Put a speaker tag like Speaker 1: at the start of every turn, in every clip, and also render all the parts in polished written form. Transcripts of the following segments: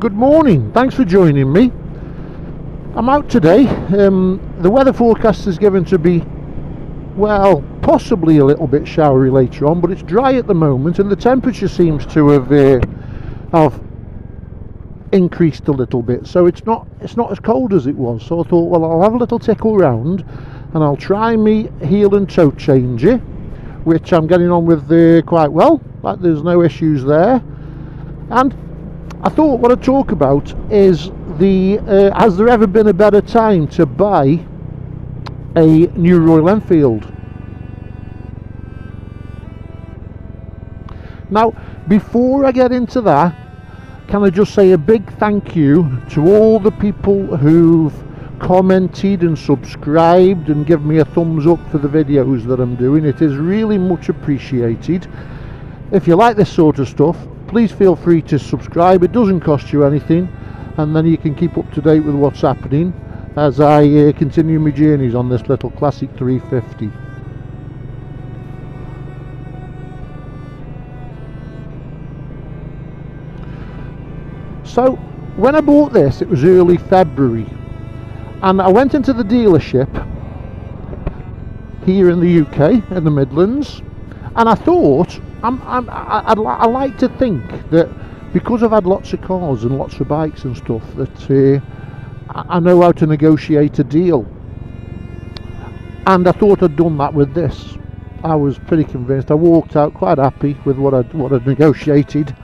Speaker 1: Good morning, thanks for joining me. I'm out today. The weather forecast is given to be, well, possibly a little bit showery later on, but it's dry at the moment and the temperature seems to have increased a little bit, so it's not as cold as it was. So I thought, well, I'll have a little tickle round and I'll try me heel and toe changer, which I'm getting on with quite well. Like, there's no issues there. And I thought what I'd talk about is has there ever been a better time to buy a new Royal Enfield? Now, before I get into that, can I just say a big thank you to all the people who've commented and subscribed and give me a thumbs up for the videos that I'm doing. It is really much appreciated. If you like this sort of stuff, please feel free to subscribe. It doesn't cost you anything, and then you can keep up to date with what's happening as I continue my journeys on this little classic 350. So when I bought this, it was early February, and I went into the dealership here in the UK, in the Midlands, and I thought, I like to think that because I've had lots of cars and lots of bikes and stuff, that I know how to negotiate a deal. And I thought I'd done that with this. I was pretty convinced. I walked out quite happy with what I'd negotiated.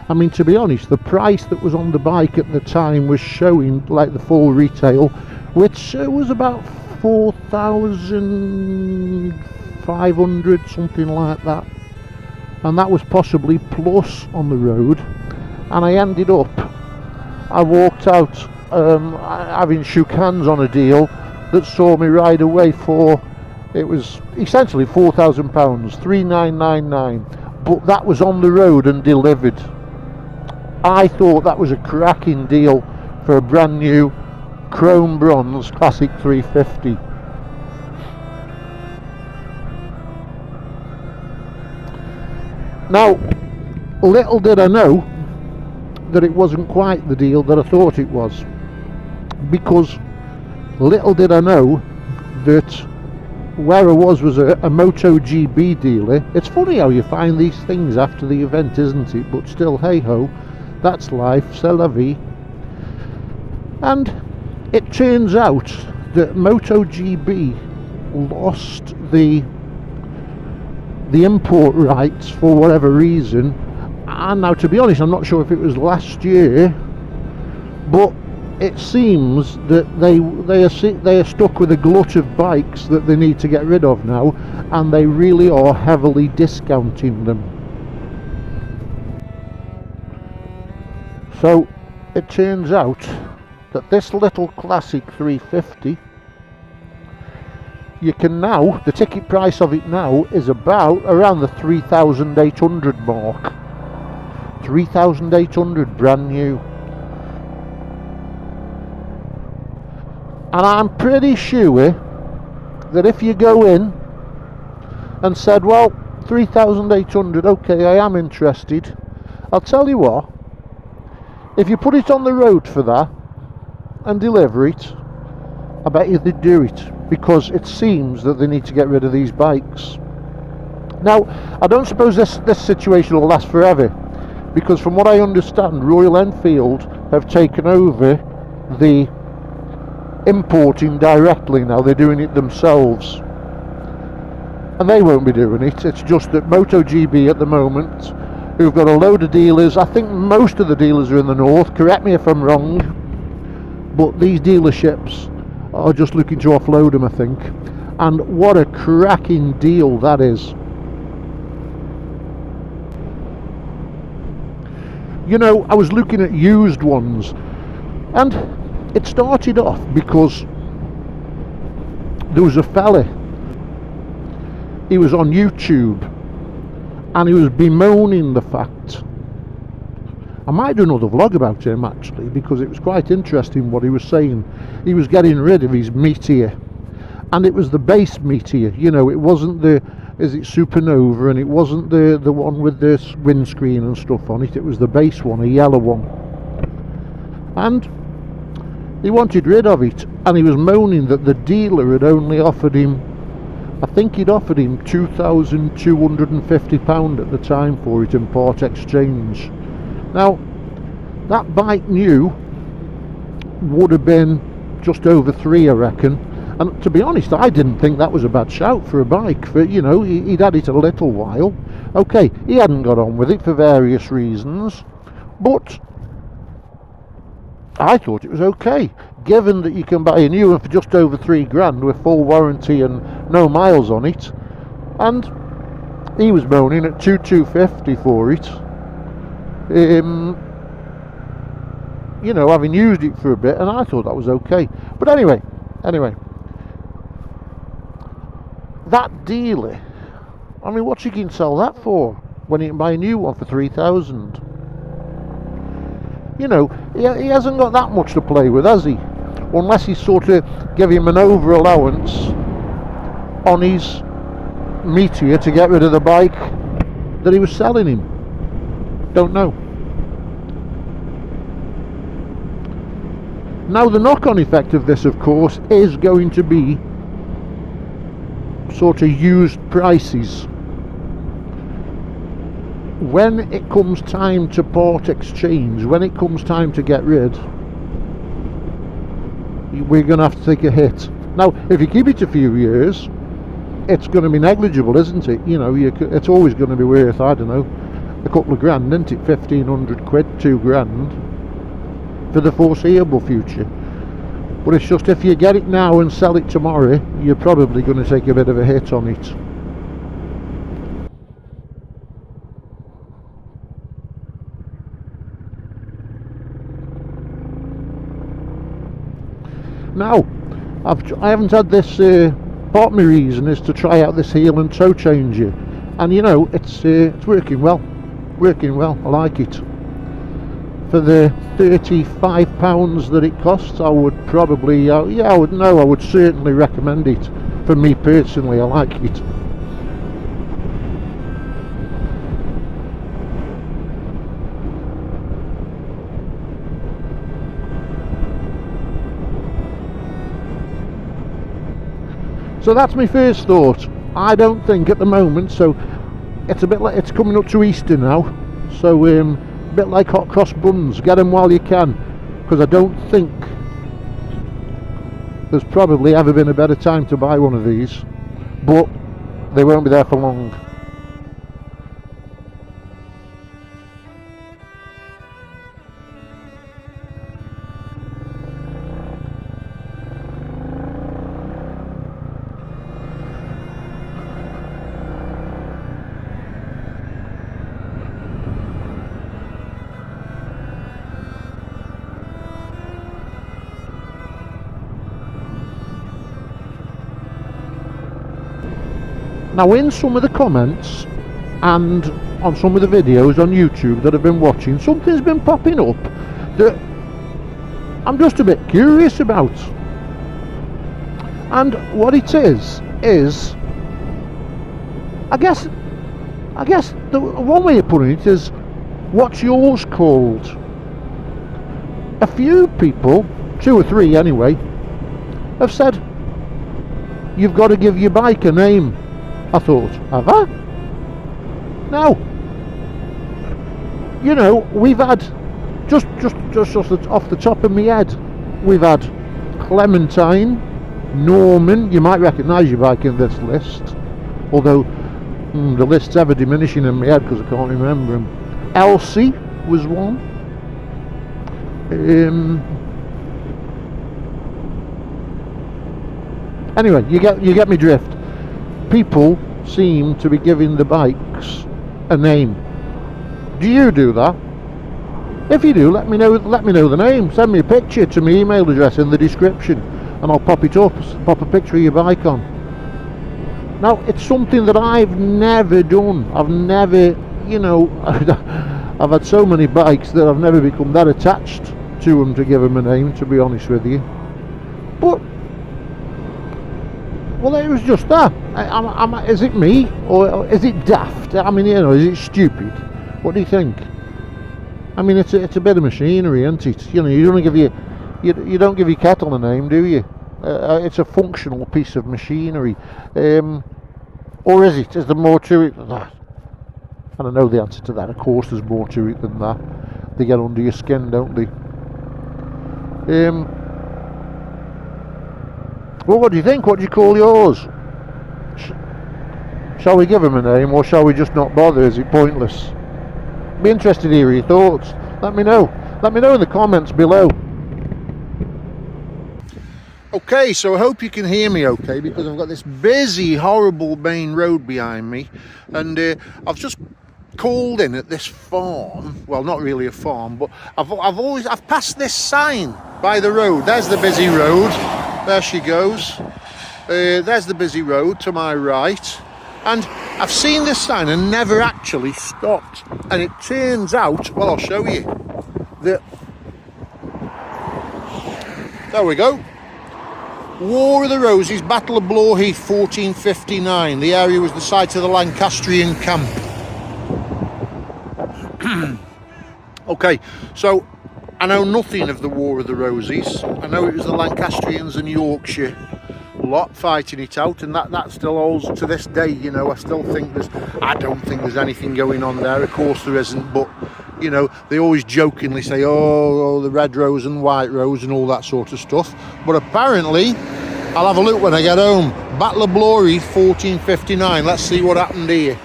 Speaker 1: I mean, to be honest, the price that was on the bike at the time was showing like the full retail, which was about 4,500, something like that. And that was possibly plus on the road. And I walked out having shook hands on a deal that saw me ride away for, it was essentially £4,000, 3,999, but that was on the road and delivered. I thought that was a cracking deal for a brand new chrome bronze classic 350. Now, little did I know that it wasn't quite the deal that I thought it was, because little did I know that where I was a MotoGP dealer. It's funny how you find these things after the event, isn't it? But still, hey ho, that's life, c'est la vie. And it turns out that MotoGP lost the import rights for whatever reason, and now, to be honest, I'm not sure if it was last year, but it seems that they are stuck with a glut of bikes that they need to get rid of now, and they really are heavily discounting them. So it turns out that this little classic 350, you can now, the ticket price of it now is about around the 3,800 mark. 3,800 brand new. And I'm pretty sure that if you go in and said, well, 3,800, okay, I am interested, I'll tell you what, if you put it on the road for that and deliver it, I bet you they'd do it, because it seems that they need to get rid of these bikes. Now, I don't suppose this situation will last forever, because from what I understand, Royal Enfield have taken over the importing directly now. They're doing it themselves, and they won't be doing it. It's just that MotoGP at the moment, who've got a load of dealers, I think most of the dealers are in the north, correct me if I'm wrong, but these dealerships are just looking to offload them, I think. And what a cracking deal that is. You know, I was looking at used ones, and it started off because there was a fella, he was on YouTube, and he was bemoaning the fact, I might do another vlog about him actually, because it was quite interesting what he was saying. He was getting rid of his Meteor, and it was the base Meteor, you know, it wasn't the, is it Supernova, and it wasn't the one with the windscreen and stuff on it, it was the base one, a yellow one. and he wanted rid of it, and he was moaning that the dealer had only offered him, I think he'd offered him £2,250 at the time for it in part exchange. Now that bike new would have been just over 3, I reckon, and to be honest I didn't think that was a bad shout for a bike. For, you know, he'd had it a little while. Okay, he hadn't got on with it for various reasons, but I thought it was okay, given that you can buy a new one for just over £3,000 with full warranty and no miles on it, and he was moaning at 2,250 for it. You know, having used it for a bit, and I thought that was okay. But anyway, that dealer, I mean, what's he going to sell that for when he can buy a new one for 3,000? You know, he hasn't got that much to play with, has he? Unless he sort of give him an over allowance on his Meteor to get rid of the bike that he was selling him. Don't know. Now the knock-on effect of this, of course, is going to be sort of used prices. When it comes time to part exchange, when it comes time to get rid, we're going to have to take a hit. Now, if you keep it a few years, it's going to be negligible, isn't it? You know, it's always going to be worth, I don't know, a couple of grand, isn't it? 1,500 quid, £2,000 for the foreseeable future. But it's just, if you get it now and sell it tomorrow, you're probably going to take a bit of a hit on it. Now, I haven't had this, part of my reason is to try out this heel and toe changer, and you know, it's working well, I like it. For the £35 that it costs, I would probably, I would certainly recommend it. For me personally, I like it. So that's my first thought. I don't think at the moment, so it's a bit like, it's coming up to Easter now, so a bit like hot cross buns, get them while you can, because I don't think there's probably ever been a better time to buy one of these, but they won't be there for long. Now, in some of the comments and on some of the videos on YouTube that I've been watching, something's been popping up that I'm just a bit curious about. And what it is I guess the one way of putting it is, what's yours called? A few people, 2 or 3 anyway, have said you've got to give your bike a name. I thought, have I? Now, you know, we've had, just off the top of my head, we've had Clementine, Norman, you might recognise your bike in this list, although the list's ever diminishing in my head because I can't remember them. Elsie was one. Anyway, you get me drift. People seem to be giving the bikes a name. Do you do that? If you do, let me know the name. Send me a picture to my email address in the description, and I'll pop it up, pop a picture of your bike on. Now, it's something that I've never done. I've never, you know, I've had so many bikes that I've never become that attached to them to give them a name, to be honest with you. But well, it was just that. Is it me, or is it daft? I mean, you know, is it stupid? What do you think? I mean, it's a bit of machinery, isn't it? You know, you don't give your kettle a name, do you? It's a functional piece of machinery, or is it? Is there more to it than that? And I know the answer to that. Of course, there's more to it than that. They get under your skin, don't they? Well, what do you think? What do you call yours? Shall we give him a name, or shall we just not bother? Is it pointless? Be interested to hear your thoughts. Let me know. Let me know in the comments below. Okay, so I hope you can hear me okay, because I've got this busy, horrible main road behind me, and I've just called in at this farm. Well, not really a farm, but I've passed this sign by the road. There's the busy road. There she goes. There's the busy road to my right. And I've seen this sign and never actually stopped. And it turns out, well, I'll show you, that, there we go. War of the Roses, Battle of Blore-Heath, 1459. The area was the site of the Lancastrian camp. Okay, so I know nothing of the War of the Roses. I know it was the Lancastrians and Yorkshire lot fighting it out, and that still holds to this day. You know, I don't think there's anything going on there. Of course there isn't, but you know, they always jokingly say, oh, the red rose and white rose and all that sort of stuff. But apparently, I'll have a look when I get home. Battle of Blore-Heath, 1459. Let's see what happened here.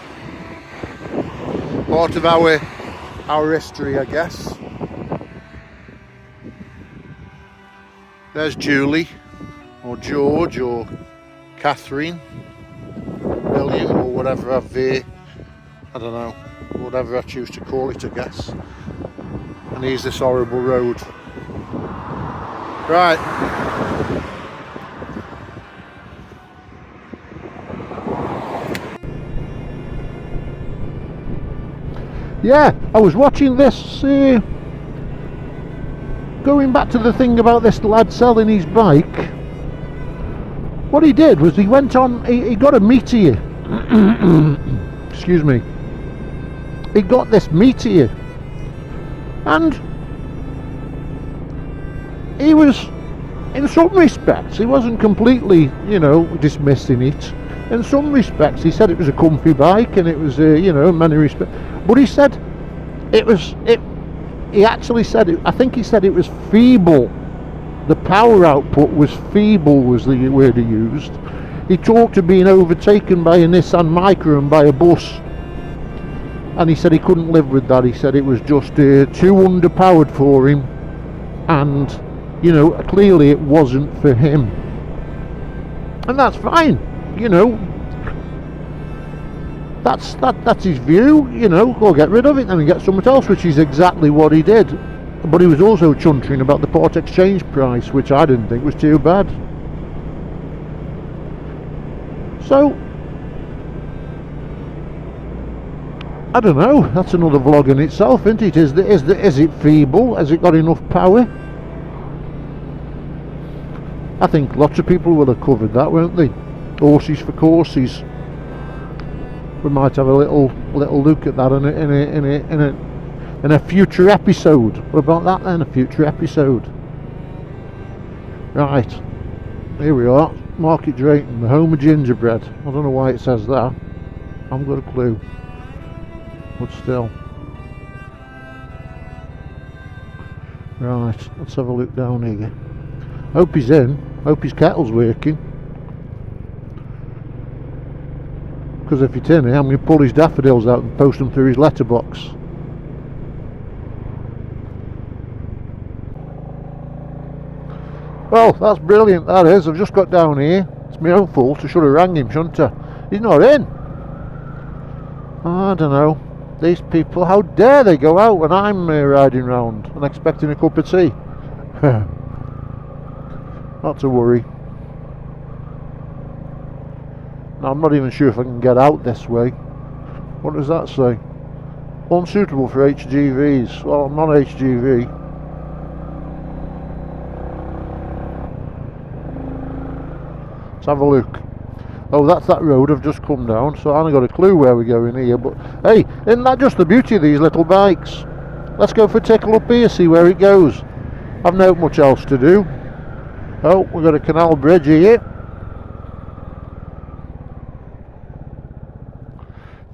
Speaker 1: Part of our history, I guess. There's Julie, or George, or Catherine, William, or whatever I don't know, whatever I choose to call it, I guess. And here's this horrible road. Right. Yeah, I was watching this, going back to the thing about this lad selling his bike. What he did was he went on, he got a meteor. Excuse me. He got this meteor. And he was, in some respects, he wasn't completely, you know, dismissing it. In some respects, he said it was a comfy bike, and it was, you know, in many respects. But he said he actually said it, I think he said it was feeble. The power output was feeble, was the word he used. He talked of being overtaken by a Nissan Micra and by a bus. And he said he couldn't live with that. He said it was just too underpowered for him. And, you know, clearly it wasn't for him. And that's fine, you know. That's his view, you know. Go get rid of it and get something else, which is exactly what he did. But he was also chuntering about the part exchange price, which I didn't think was too bad. So, I don't know. That's another vlog in itself, isn't it? Is it feeble? Has it got enough power? I think lots of people will have covered that, won't they? Horses for courses. We might have a little look at that in a future episode. What about that then? A future episode. Right. Here we are. Market Drayton, the home of gingerbread. I don't know why it says that. I haven't got a clue. But still. Right. Let's have a look down here. Hope he's in. Hope his kettle's working. Because if it's in here, I'm going to pull his daffodils out and post them through his letterbox. Well, that's brilliant, that is. I've just got down here. It's my own fault. I should have rang him, shouldn't I? He's not in. I don't know. These people, how dare they go out when I'm riding round and expecting a cup of tea? Not to worry. I'm not even sure if I can get out this way. What does that say? Unsuitable for HGVs. Well, I'm not HGV. Let's have a look. Oh, that's that road I've just come down, so I haven't got a clue where we're going here. But hey, isn't that just the beauty of these little bikes? let's go for a tickle up here, see where it goes. I've not much else to do. Oh, we've got a canal bridge here.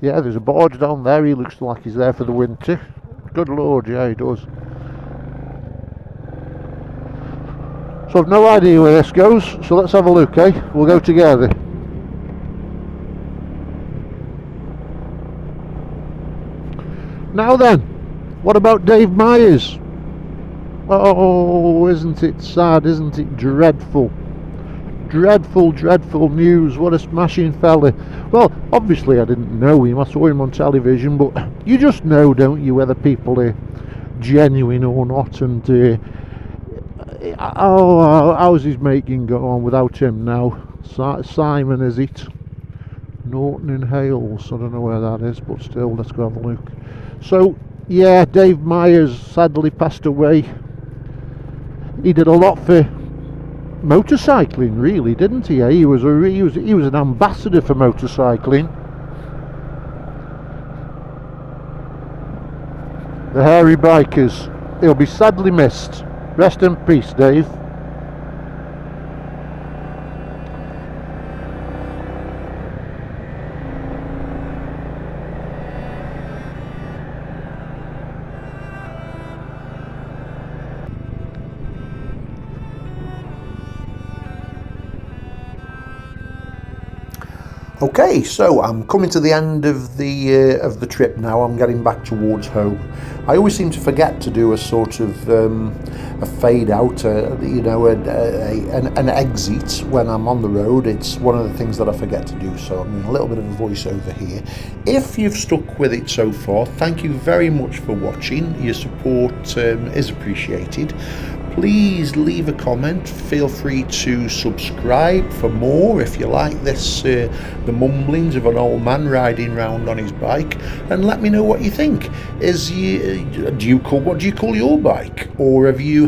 Speaker 1: Yeah, there's a barge down there. He looks like he's there for the winter. Good lord, yeah, he does. So I've no idea where this goes, so let's have a look, eh? We'll go together. Now then, what about Dave Meyers? Oh, isn't it sad, isn't it dreadful? Dreadful, dreadful news. What a smashing fella. Well, obviously I didn't know him. I saw him on television, but you just know, don't you, whether people are genuine or not. And how's his making go on without him now? Simon, is it? Norton in Hales. I don't know where that is, but still, let's go have a look. So, yeah, Dave Meyers sadly passed away. He did a lot for motorcycling, really, didn't he? He was an ambassador for motorcycling. The hairy bikers. He'll be sadly missed. Rest in peace, Dave.
Speaker 2: Okay, so I'm coming to the end of the trip now. I'm getting back towards home. I always seem to forget to do a sort of a fade out, an exit when I'm on the road. It's one of the things that I forget to do, so I'm doing a little bit of a voiceover here. If you've stuck with it so far, thank you very much for watching. Your support is appreciated. Please leave a comment. Feel free to subscribe for more if you like this, the mumblings of an old man riding round on his bike, and let me know what you think. What do you call your bike? Or have you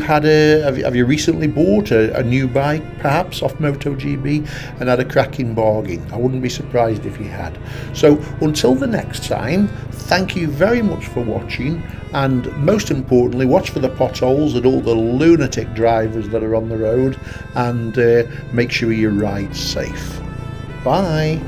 Speaker 2: recently bought a new bike, perhaps off MotoGB, and had a cracking bargain? I wouldn't be surprised if you had. So until the next time, thank you very much for watching, and most importantly, watch for the potholes and all the lunatic drivers that are on the road, and make sure you ride safe. Bye.